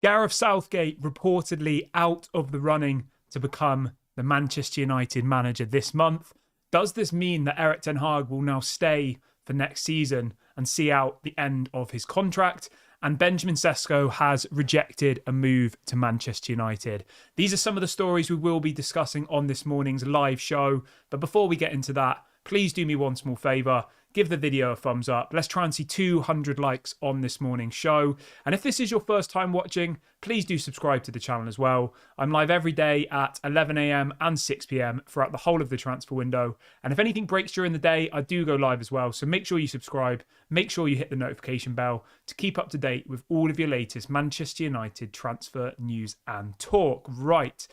Gareth Southgate reportedly out of the running to become the Manchester United manager this month. Does this mean that Erik ten Hag will now stay for next season and see out the end of his contract? And Benjamin Sesko has rejected a move to Manchester United. These are some of the stories we will be discussing on this morning's live show. But before we get into that, please do me one small favour. Give the video a thumbs up. Let's try and see 200 likes on this morning's show. And if this is your first time watching, please do subscribe to the channel as well. I'm live every day at 11 a.m. and 6 p.m. throughout the whole of the transfer window. And if anything breaks during the day, I do go live as well. So make sure you subscribe. Make sure you hit the notification bell to keep up to date with all of your latest Manchester United transfer news and talk. Right.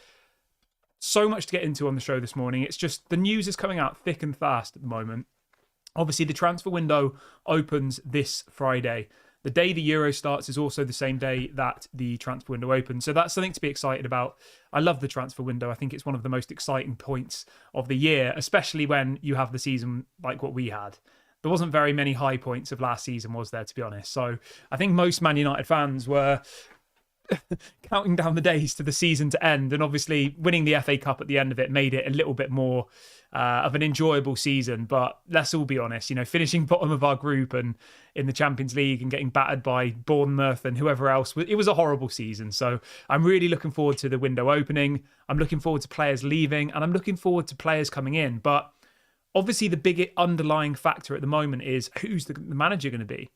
So much to get into on the show this morning. It's just the news is coming out thick and fast at the moment. Obviously, the transfer window opens this Friday. The day the Euro starts is also the same day that the transfer window opens. So that's something to be excited about. I love the transfer window. I think it's one of the most exciting points of the year, especially when you have the season like what we had. There wasn't very many high points of last season, was there, to be honest? So I think most Man United fans were counting down the days to the season to end, and obviously winning the FA Cup at the end of it made it a little bit more of an enjoyable season. But let's all be honest, finishing bottom of our group and in the Champions League and getting battered by Bournemouth and whoever else, it was a horrible season. So I'm really looking forward to the window opening. I'm looking forward to players leaving, and I'm looking forward to players coming in. But obviously the big underlying factor at the moment is who's the manager going to be.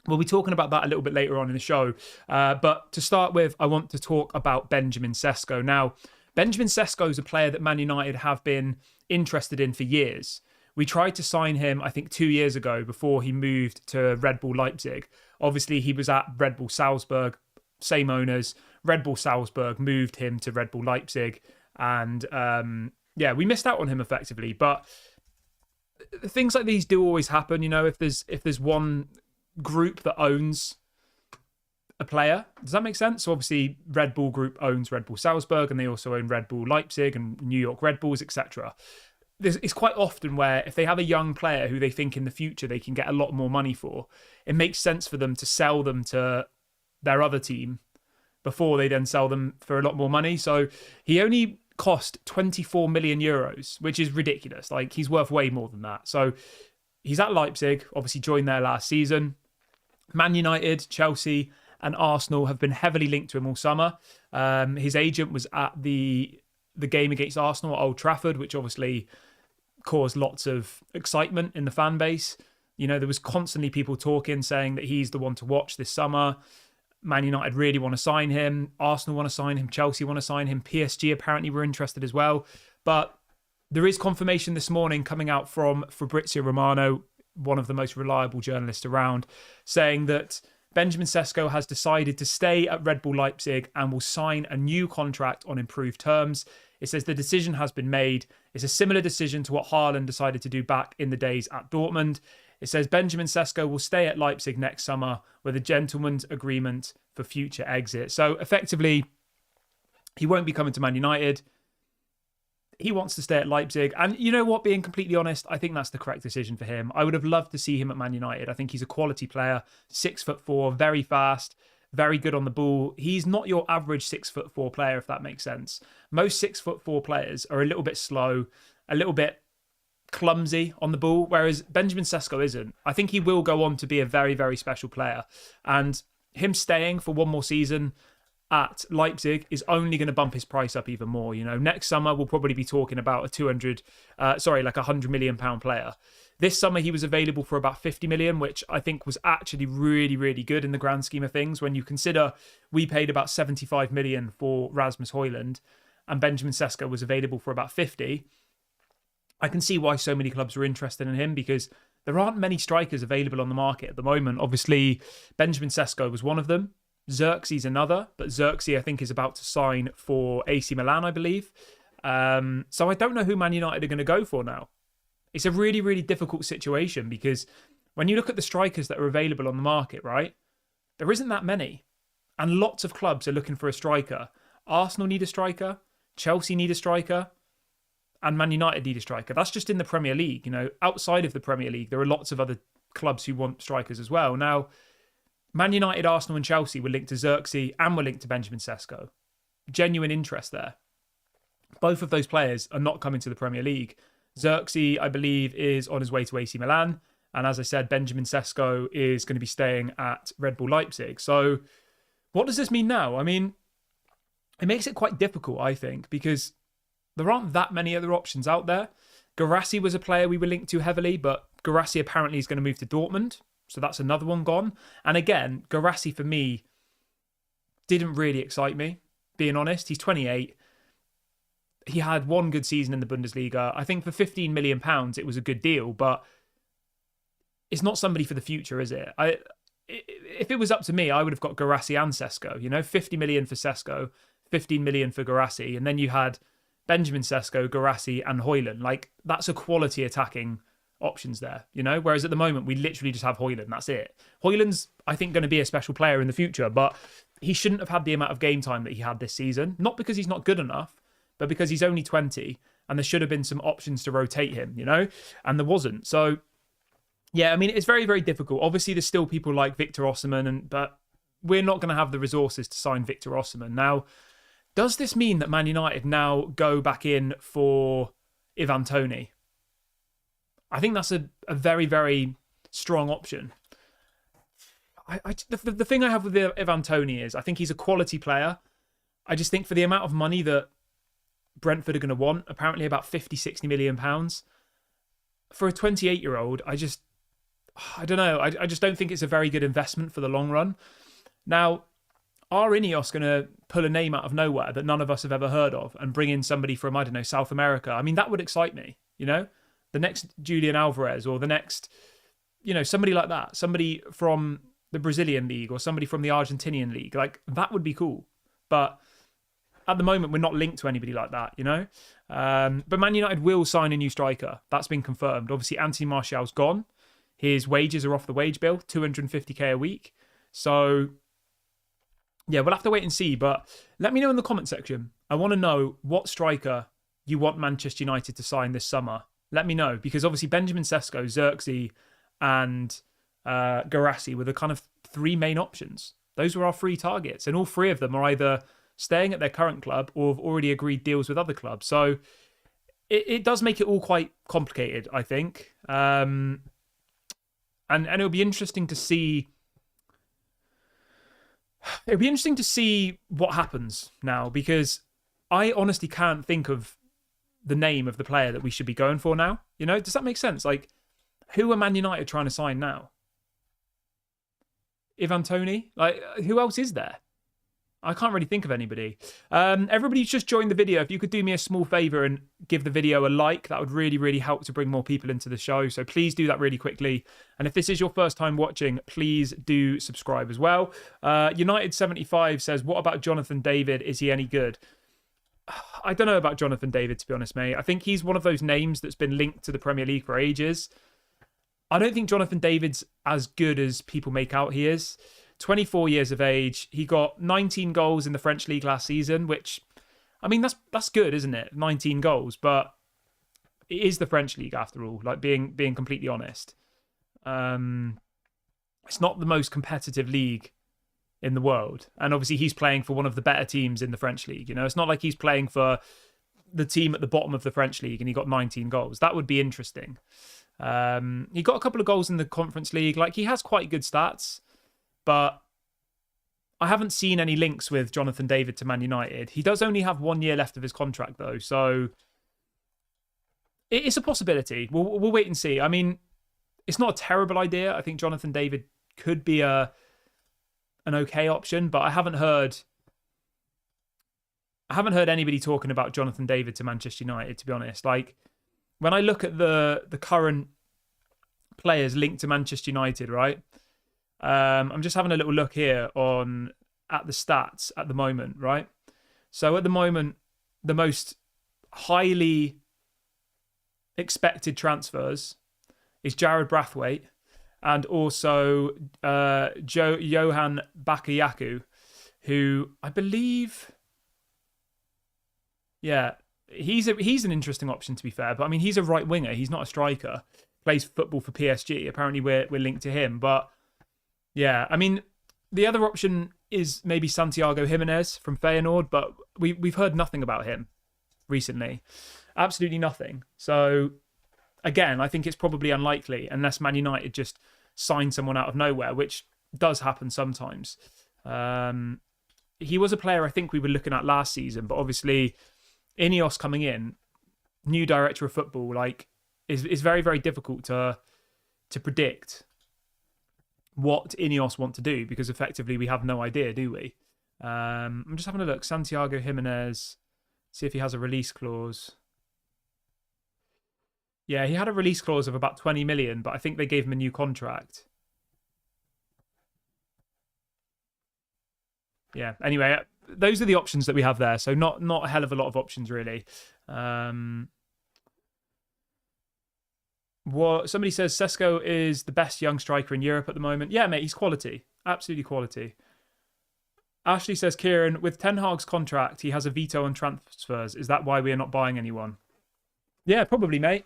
We'll be talking about that a little bit later on in the show. But to start with, I want to talk about Benjamin Sesko. Now, Benjamin Sesko is a player that Man United have been interested in for years. We tried to sign him, I think, 2 years ago before he moved to Red Bull Leipzig. Obviously, he was at Red Bull Salzburg, same owners. Red Bull Salzburg moved him to Red Bull Leipzig. And we missed out on him effectively. But things like these do always happen. If there's one group that owns a player, does that make sense? So obviously Red Bull Group owns Red Bull Salzburg, and they also own Red Bull Leipzig and New York Red Bulls, etc. It's quite often where if they have a young player who they think in the future they can get a lot more money for, it makes sense for them to sell them to their other team before they then sell them for a lot more money. So he only cost 24 million euros, which is ridiculous. Like, he's worth way more than that. So he's at Leipzig, obviously joined there last season. Man United, Chelsea and Arsenal have been heavily linked to him all summer. His agent was at the game against Arsenal at Old Trafford, which obviously caused lots of excitement in the fan base. There was constantly people talking, saying that he's the one to watch this summer. Man United really want to sign him. Arsenal want to sign him. Chelsea want to sign him. PSG apparently were interested as well. But there is confirmation this morning coming out from Fabrizio Romano, one of the most reliable journalists around, saying that Benjamin Sesko has decided to stay at Red Bull Leipzig and will sign a new contract on improved terms. It says the decision has been made. It's a similar decision to what Haaland decided to do back in the days at Dortmund. It says Benjamin Sesko will stay at Leipzig next summer with a gentleman's agreement for future exit. So effectively, he won't be coming to Man United. He wants to stay at Leipzig. And you know what, being completely honest, I think that's the correct decision for him. I would have loved to see him at Man United. I think he's a quality player, 6'4", very fast, very good on the ball. He's not your average 6'4" player, if that makes sense. Most 6'4" players are a little bit slow, a little bit clumsy on the ball, whereas Benjamin Sesko isn't. I think he will go on to be a very, very special player. And him staying for one more season at Leipzig is only going to bump his price up even more. Next summer we'll probably be talking about a £100 million player. This summer he was available for about 50 million, which I think was actually really, really good in the grand scheme of things. When you consider we paid about 75 million for Rasmus Højlund and Benjamin Sesko was available for about 50. I can see why so many clubs are interested in him, because there aren't many strikers available on the market at the moment. Obviously, Benjamin Sesko was one of them. Xerxes another, but Xerxes I think is about to sign for AC Milan, I believe. So I don't know who Man United are going to go for now. It's a really, really difficult situation, because when you look at the strikers that are available on the market, right, there isn't that many. And lots of clubs are looking for a striker. Arsenal need a striker, Chelsea need a striker, and Man United need a striker. That's just in the Premier League. Outside of the Premier League, there are lots of other clubs who want strikers as well. Now, Man United, Arsenal and Chelsea were linked to Xerxes and were linked to Benjamin Sesko. Genuine interest there. Both of those players are not coming to the Premier League. Xerxes, I believe, is on his way to AC Milan. And as I said, Benjamin Sesko is going to be staying at Red Bull Leipzig. So what does this mean now? I mean, it makes it quite difficult, I think, because there aren't that many other options out there. Guirassy was a player we were linked to heavily, but Guirassy apparently is going to move to Dortmund. So that's another one gone. And again, Guirassy for me didn't really excite me, being honest. He's 28. He had one good season in the Bundesliga. I think for £15 million, it was a good deal, but it's not somebody for the future, is it? If it was up to me, I would have got Guirassy and Sesko. You know, 50 million for Sesko, 15 million for Guirassy, and then you had Benjamin Sesko, Guirassy, and Højlund. Like, that's a quality attacking options there, you know? Whereas at the moment, we literally just have Højlund, that's it. Højlund's, I think, going to be a special player in the future, but he shouldn't have had the amount of game time that he had this season. Not because he's not good enough, but because he's only 20, and there should have been some options to rotate him, you know? And there wasn't. So, yeah, I mean, it's very, very difficult. Obviously, there's still people like Victor Osimhen, but we're not going to have the resources to sign Victor Osimhen. Now, does this mean that Man United now go back in for Ivan Toney? I think that's a very, very strong option. The thing I have with Ivan Toney is I think he's a quality player. I just think for the amount of money that Brentford are going to want, apparently about 50, 60 million pounds, for a 28-year-old, I don't know. I just don't think it's a very good investment for the long run. Now, are Ineos going to pull a name out of nowhere that none of us have ever heard of and bring in somebody from, I don't know, South America? I mean, that would excite me, you know? The next Julian Alvarez or the next, you know, somebody like that. Somebody from the Brazilian league or somebody from the Argentinian league. Like, that would be cool. But at the moment, we're not linked to anybody like that, you know? But Man United will sign a new striker. That's been confirmed. Obviously, Anthony Martial's gone. His wages are off the wage bill, 250k a week. So, yeah, we'll have to wait and see. But let me know in the comment section. I want to know what striker you want Manchester United to sign this summer. Let me know. Because obviously Benjamin Sesko, Xerxes and Guirassy were the kind of three main options. Those were our three targets. And all three of them are either staying at their current club or have already agreed deals with other clubs. So it does make it all quite complicated, I think. And it'll be interesting to see. It'll be interesting to see what happens now, because I honestly can't think of the name of the player that we should be going for now. You know, does that make sense? Like, who are Man United trying to sign now? Ivan Toney? Like, who else is there? I can't really think of anybody. Everybody's just joined the video. If you could do me a small favour and give the video a like, that would really, really help to bring more people into the show. So please do that really quickly. And if this is your first time watching, please do subscribe as well. United75 says, what about Jonathan David? Is he any good? I don't know about Jonathan David, to be honest, mate. I think he's one of those names that's been linked to the Premier League for ages. I don't think Jonathan David's as good as people make out he is. 24 years of age. He got 19 goals in the French league last season, which, I mean, that's good, isn't it? 19 goals, but it is the French league after all, like being completely honest. It's not the most competitive league in the world. And obviously he's playing for one of the better teams in the French league. You know, it's not like he's playing for the team at the bottom of the French league and he got 19 goals. That would be interesting. He got a couple of goals in the Conference League. Like, he has quite good stats. But I haven't seen any links with Jonathan David to Man United. He does only have 1 year left of his contract, though. So it's a possibility. We'll wait and see. I mean, it's not a terrible idea. I think Jonathan David could be an okay option, but I haven't heard anybody talking about Jonathan David to Manchester United, to be honest. Like, when I look at the current players linked to Manchester United, right? I'm just having a little look here at the stats at the moment, right? So at the moment, the most highly expected transfers is Jared Brathwaite and also Johan Bakayaku, who I believe, yeah, he's an interesting option, to be fair. But I mean, he's a right winger. He's not a striker. Plays football for PSG. Apparently, we're linked to him, but. Yeah, I mean, The other option is maybe Santiago Jimenez from Feyenoord, but we've heard nothing about him recently. Absolutely nothing. So again, I think it's probably unlikely unless Man United just sign someone out of nowhere, which does happen sometimes. He was a player I think we were looking at last season, but obviously Ineos coming in, new director of football, like is very, very difficult to predict what Ineos want to do, because effectively we have no idea, do we? I'm just having a look. Santiago Jimenez, see if he has a release clause. Yeah, he had a release clause of about 20 million, but I think they gave him a new contract. Yeah, anyway, those are the options that we have there. So not a hell of a lot of options, really. Somebody says Sesko is the best young striker in Europe at the moment. Yeah, mate, he's quality. Absolutely quality. Ashley says, Kieran, with Ten Hag's contract, he has a veto on transfers. Is that why we are not buying anyone? Yeah, probably, mate.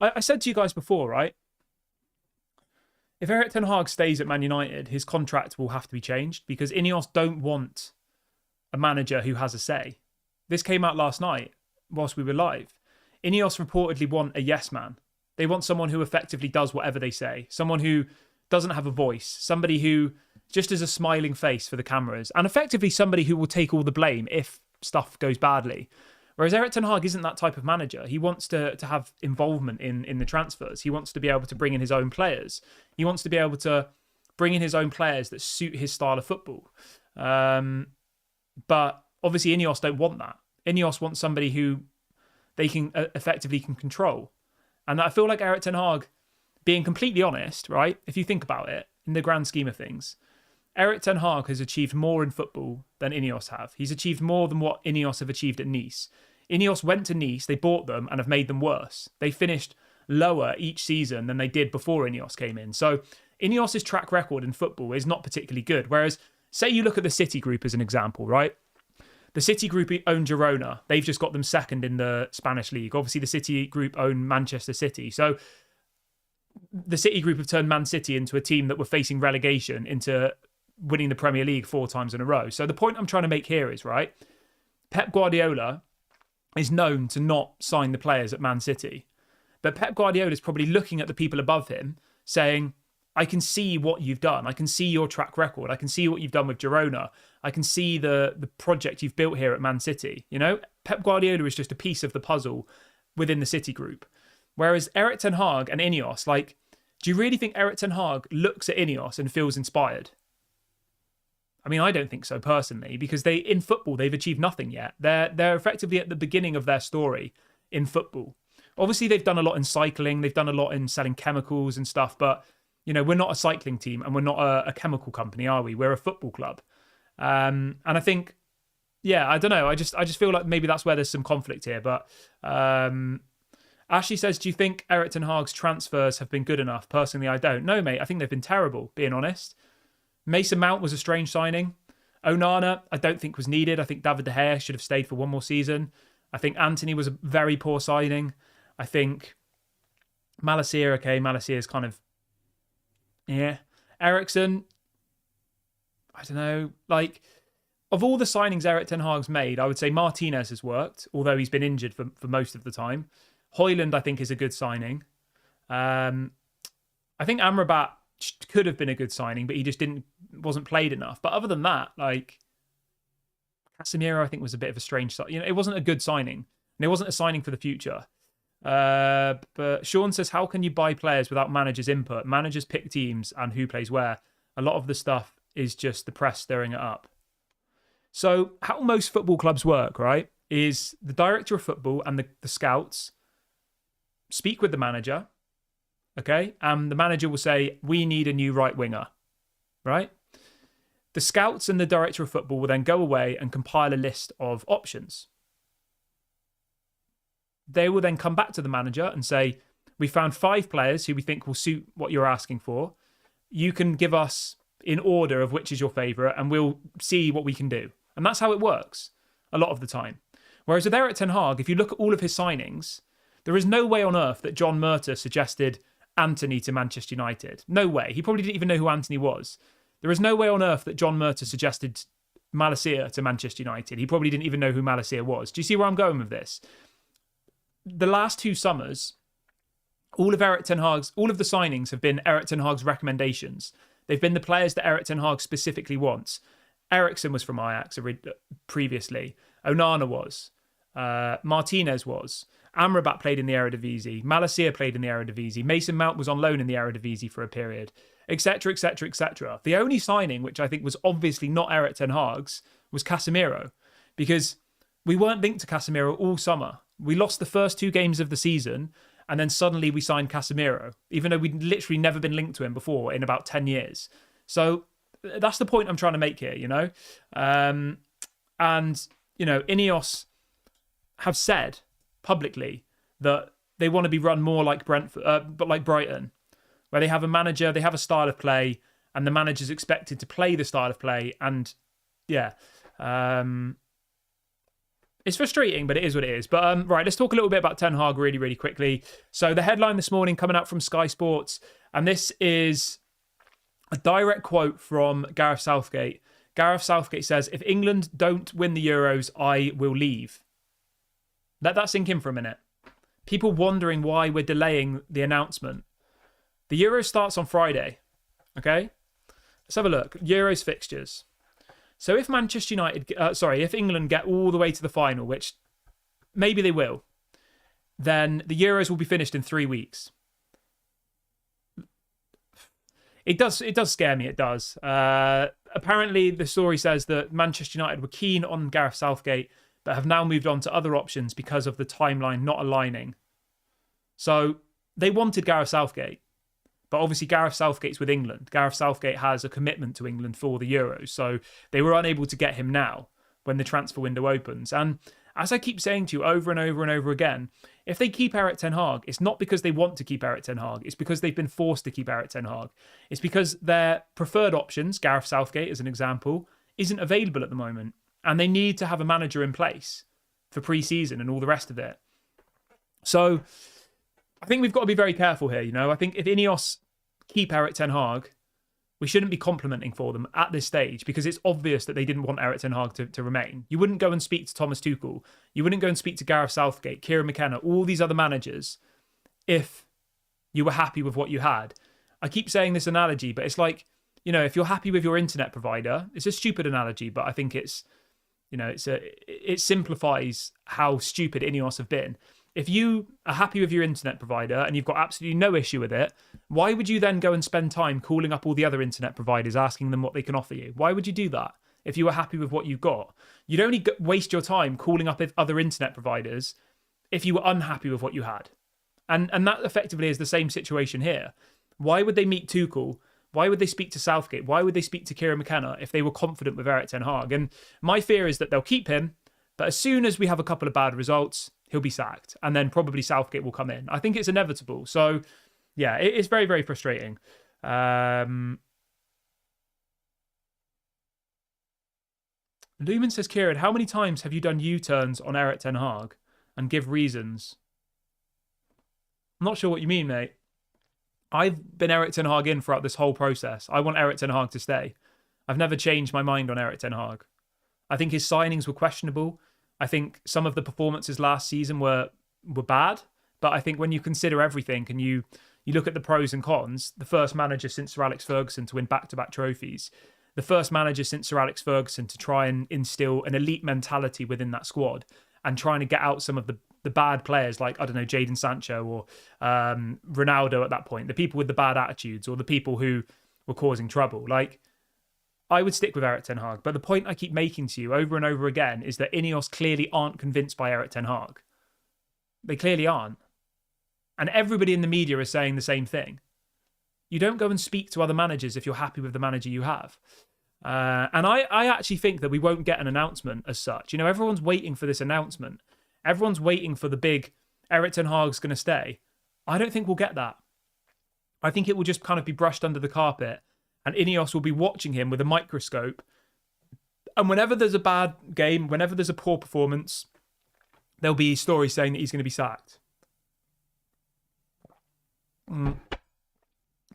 I said to you guys before, right? If Erik Ten Hag stays at Man United, his contract will have to be changed because Ineos don't want a manager who has a say. This came out last night whilst we were live. Ineos reportedly want a yes man. They want someone who effectively does whatever they say. Someone who doesn't have a voice. Somebody who just is a smiling face for the cameras. And effectively somebody who will take all the blame if stuff goes badly. Whereas Erik Ten Hag isn't that type of manager. He wants to have involvement in the transfers. He wants to be able to bring in his own players. He wants to be able to bring in his own players that suit his style of football. But obviously Ineos don't want that. Ineos want somebody who they can effectively can control. And I feel like Erik Ten Hag, being completely honest, right? If you think about it, in the grand scheme of things, Erik Ten Hag has achieved more in football than Ineos have. He's achieved more than what Ineos have achieved at Nice. Ineos went to Nice, they bought them and have made them worse. They finished lower each season than they did before Ineos came in. So Ineos' track record in football is not particularly good. Whereas, say you look at the City Group as an example, right? The City Group own Girona. They've just got them second in the Spanish league. Obviously, the City Group own Manchester City. So the City Group have turned Man City into a team that were facing relegation into winning the Premier League 4 times in a row. So the point I'm trying to make here is, right, Pep Guardiola is known to not sign the players at Man City. But Pep Guardiola is probably looking at the people above him saying, I can see what you've done. I can see your track record. I can see what you've done with Girona. I can see the project you've built here at Man City. You know, Pep Guardiola is just a piece of the puzzle within the City Group. Whereas Erik Ten Hag and Ineos, like, do you really think Erik Ten Hag looks at Ineos and feels inspired? I mean, I don't think so personally, because in football, they've achieved nothing yet. They're effectively at the beginning of their story in football. Obviously, they've done a lot in cycling. They've done a lot in selling chemicals and stuff. But, you know, we're not a cycling team and we're not a chemical company, are we? We're a football club. And I think, yeah, I don't know. I just feel like maybe that's where there's some conflict here. But Ashley says, do you think Erik Ten Hag's transfers have been good enough? Personally, I don't. No, mate. I think they've been terrible, being honest. Mason Mount was a strange signing. Onana, I don't think was needed. I think David De Gea should have stayed for one more season. I think Anthony was a very poor signing. I think Malacia is kind of, yeah. Ericsson, I don't know. Like, of all the signings Erik Ten Hag's made, I would say Martinez has worked, although he's been injured for most of the time. Højlund, I think, is a good signing. I think Amrabat could have been a good signing, but he just wasn't played enough. But other than that, like, Casemiro, I think, was a bit of a strange signing. You know, it wasn't a good signing, and it wasn't a signing for the future. But Sean says, how can you buy players without managers' input? Managers pick teams and who plays where. A lot of the stuff is just the press stirring it up. So how most football clubs work, right, is the director of football and the scouts speak with the manager, okay? And the manager will say, we need a new right winger, right? The scouts and the director of football will then go away and compile a list of options. They will then come back to the manager and say, we found 5 players who we think will suit what you're asking for. You can give us in order of which is your favourite and we'll see what we can do. And that's how it works a lot of the time. Whereas with Erik Ten Hag, if you look at all of his signings, there is no way on earth that John Murtough suggested Anthony to Manchester United. No way. He probably didn't even know who Anthony was. There is no way on earth that John Murtough suggested Malacia to Manchester United. He probably didn't even know who Malacia was. Do you see where I'm going with this? The last 2 summers, all of the signings have been Eric Ten Hag's recommendations. They've been the players that Eric Ten Hag specifically wants. Eriksen was from Ajax previously. Onana was. Martinez was. Amrabat played in the Eredivisie. Malacia played in the Eredivisie. Mason Mount was on loan in the Eredivisie for a period, etc., etc., etc. The only signing, which I think was obviously not Eric Ten Hag's, was Casemiro, because we weren't linked to Casemiro all summer. We lost the first 2 games of the season, and then suddenly we signed Casemiro, even though we'd literally never been linked to him before in about 10 years. So that's the point I'm trying to make here, you know? And, you know, Ineos have said publicly that they want to be run more like Brentford, but like Brighton, where they have a manager, they have a style of play, and the manager's expected to play the style of play. And yeah, it's frustrating, but it is what it is. But right, let's talk a little bit about Ten Hag really, really quickly. So the headline this morning coming out from Sky Sports, and this is a direct quote from Gareth Southgate. Gareth Southgate says, "If England don't win the Euros, I will leave." Let that sink in for a minute. People wondering why we're delaying the announcement. The Euros starts on Friday. Okay? Let's have a look. Euros fixtures. So if if England get all the way to the final, which maybe they will, then the Euros will be finished in 3 weeks. It does scare me, it does. Apparently, the story says that Manchester United were keen on Gareth Southgate, but have now moved on to other options because of the timeline not aligning. So they wanted Gareth Southgate, but obviously Gareth Southgate's with England. Gareth Southgate has a commitment to England for the Euros, so they were unable to get him now when the transfer window opens. And as I keep saying to you over and over and over again, if they keep Eric Ten Hag, it's not because they want to keep Eric Ten Hag. It's because they've been forced to keep Eric Ten Hag. It's because their preferred options, Gareth Southgate as an example, isn't available at the moment. And they need to have a manager in place for pre-season and all the rest of it. So I think we've got to be very careful here. You know, I think if Ineos keep Eric Ten Hag, we shouldn't be complimenting for them at this stage, because it's obvious that they didn't want Eric Ten Hag to remain. You wouldn't go and speak to Thomas Tuchel. You wouldn't go and speak to Gareth Southgate, Kieran McKenna, all these other managers if you were happy with what you had. I keep saying this analogy, but it's like, you know, if you're happy with your internet provider, it's a stupid analogy, but I think it's, you know, it simplifies how stupid Ineos have been. If you are happy with your internet provider and you've got absolutely no issue with it, why would you then go and spend time calling up all the other internet providers, asking them what they can offer you? Why would you do that if you were happy with what you've got? You'd only waste your time calling up other internet providers if you were unhappy with what you had. And that effectively is the same situation here. Why would they meet Tuchel? Why would they speak to Southgate? Why would they speak to Kieran McKenna if they were confident with Eric Ten Hag? And my fear is that they'll keep him, but as soon as we have a couple of bad results, he'll be sacked. And then probably Southgate will come in. I think it's inevitable. So, yeah, it's very, very frustrating. Lumen says, Kieran, how many times have you done U-turns on Eric Ten Hag and give reasons? I'm not sure what you mean, mate. I've been Eric Ten Hag in throughout this whole process. I want Eric Ten Hag to stay. I've never changed my mind on Eric Ten Hag. I think his signings were questionable. I think some of the performances last season were bad. But I think when you consider everything and you look at the pros and cons, the first manager since Sir Alex Ferguson to win back-to-back trophies, the first manager since Sir Alex Ferguson to try and instill an elite mentality within that squad and trying to get out some of the bad players like, I don't know, Jadon Sancho or Ronaldo at that point, the people with the bad attitudes or the people who were causing trouble. Like, I would stick with Eric Ten Hag. But the point I keep making to you over and over again is that Ineos clearly aren't convinced by Eric Ten Hag. They clearly aren't. And everybody in the media is saying the same thing. You don't go and speak to other managers if you're happy with the manager you have. And I actually think that we won't get an announcement as such. You know, everyone's waiting for this announcement. Everyone's waiting for the big Eric Ten Hag's going to stay. I don't think we'll get that. I think it will just kind of be brushed under the carpet and Ineos will be watching him with a microscope. And whenever there's a bad game, whenever there's a poor performance, there'll be stories saying that he's going to be sacked.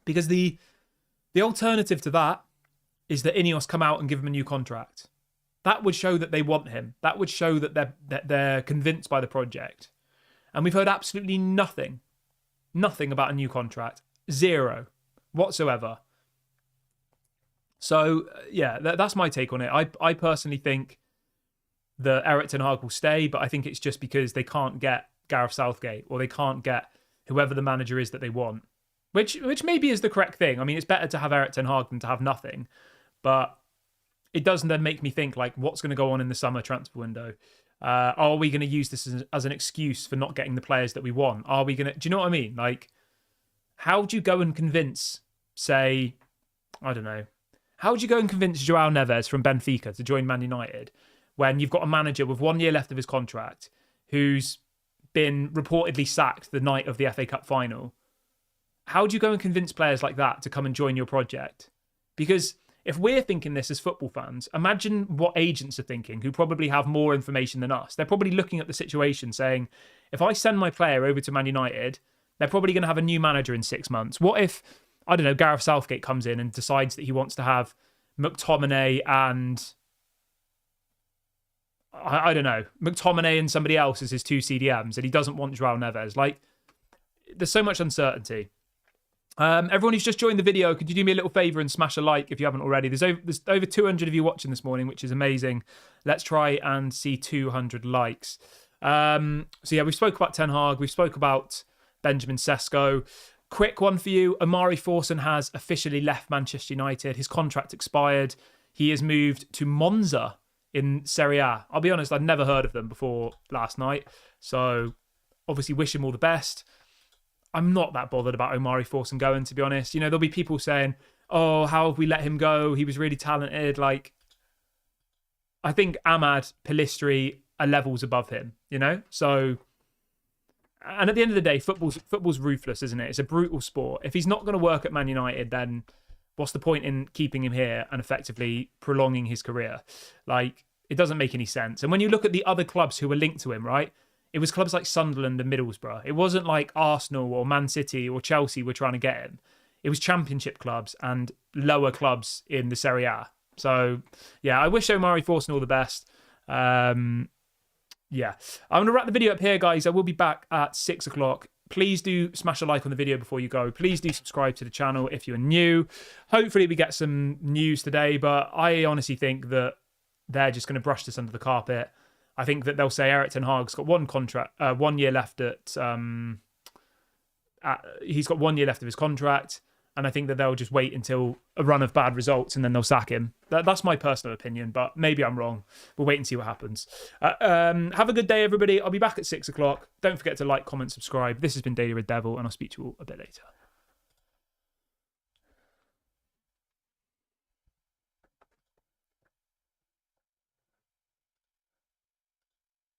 Because the alternative to that is that Ineos come out and give him a new contract. That would show that they want him. That would show that they're convinced by the project. And we've heard absolutely nothing about a new contract. Zero whatsoever. So, yeah, that's my take on it. I personally think that Erik ten Hag will stay, but I think it's just because they can't get Gareth Southgate, or they can't get whoever the manager is that they want, which maybe is the correct thing. I mean, it's better to have Erik ten Hag than to have nothing, but it doesn't then make me think, like, what's going to go on in the summer transfer window? Are we going to use this as an excuse for not getting the players that we want? Are we going to... Do you know what I mean? Like, how do you go and convince, say, I don't know, how would you go and convince João Neves from Benfica to join Man United when you've got a manager with 1 year left of his contract who's been reportedly sacked the night of the FA Cup final? How do you go and convince players like that to come and join your project? Because if we're thinking this as football fans, imagine what agents are thinking, who probably have more information than us. They're probably looking at the situation saying, if I send my player over to Man United, they're probably going to have a new manager in 6 months. What if, I don't know, Gareth Southgate comes in and decides that he wants to have McTominay and... I don't know, McTominay and somebody else as his 2 CDMs, and he doesn't want João Neves. Like, there's so much uncertainty. Everyone who's just joined the video, could you do me a little favour and smash a like if you haven't already? There's over 200 of you watching this morning, which is amazing. Let's try and see 200 likes. So yeah, we spoke about Ten Hag. We spoke about Benjamin Sesko. Quick one for you. Omari Forson has officially left Manchester United. His contract expired. He has moved to Monza in Serie A. I'll be honest, I'd never heard of them before last night. So obviously wish him all the best. I'm not that bothered about Omari Forson going, to be honest. You know, there'll be people saying, oh, how have we let him go? He was really talented. Like, I think Ahmad, Pellistri are levels above him, you know? So, and at the end of the day, football's ruthless, isn't it? It's a brutal sport. If he's not going to work at Man United, then what's the point in keeping him here and effectively prolonging his career? Like, it doesn't make any sense. And when you look at the other clubs who were linked to him, right? It was clubs like Sunderland and Middlesbrough. It wasn't like Arsenal or Man City or Chelsea were trying to get him. It was championship clubs and lower clubs in the Serie A. So, yeah, I wish Omari Forson all the best. Yeah. I'm going to wrap the video up here, guys. I will be back at 6 o'clock. Please do smash a like on the video before you go. Please do subscribe to the channel if you're new. Hopefully we get some news today, but I honestly think that they're just going to brush this under the carpet. I think that they'll say Erik ten Hag's got 1 year left he's got 1 year left of his contract, and I think that they'll just wait until a run of bad results and then they'll sack him. That's my personal opinion, but maybe I'm wrong. We'll wait and see what happens. Have a good day, everybody. I'll be back at 6 o'clock. Don't forget to like, comment, subscribe. This has been Daily Red Devil, and I'll speak to you all a bit later.